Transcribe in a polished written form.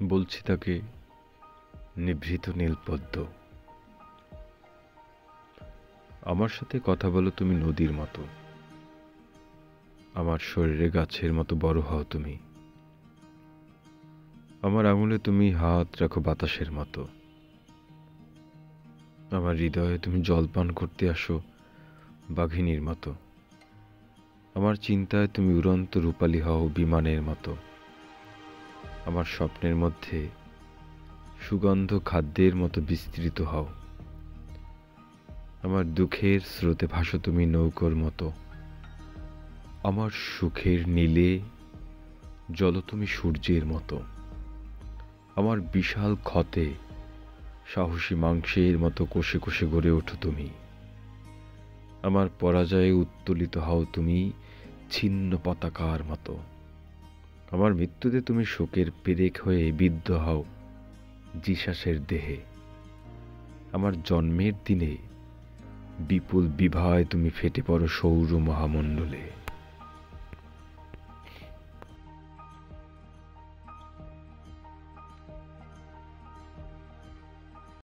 বলছি তাকে নিভৃত নীলপদ্ম। আমার সাথে কথা বলো তুমি নদীর মতো, আমার শরীরে গাছের মতো বড় হও তুমি। আমার আঙুলে তুমি হাত রাখো বাতাসের মতো, আমার হৃদয়ে তুমি জলপান করতে আসো বাঘিনীর মতো। আমার চিন্তায় তুমি উড়ন্ত রূপালী হও বিমানের মতো। আমার স্বপ্নের মধ্যে সুগন্ধ খাদ্যের মতো বিস্তৃত হও। আমার দুঃখের স্রোতে ভাসো তুমি নৌকোর মতো। আমার সুখের নীলে জ্বলো তুমি সূর্যের মতো। আমার বিশাল ক্ষতে সাহসী মাংসের মতো কোষে কোষে গড়ে ওঠো তুমি। আমার পরাজয়ে উত্তোলিত হও তুমি ছিন্ন পতাকার মতো। আমার মৃত্যুতে তুমি শোকের পেরেক হয়ে বিদ্ধ হও জিসাসের দেহে। আমার জন্মের দিনে বিপুল বিভায় তুমি ফেটে পড়ো সৌর মহামণ্ডলে।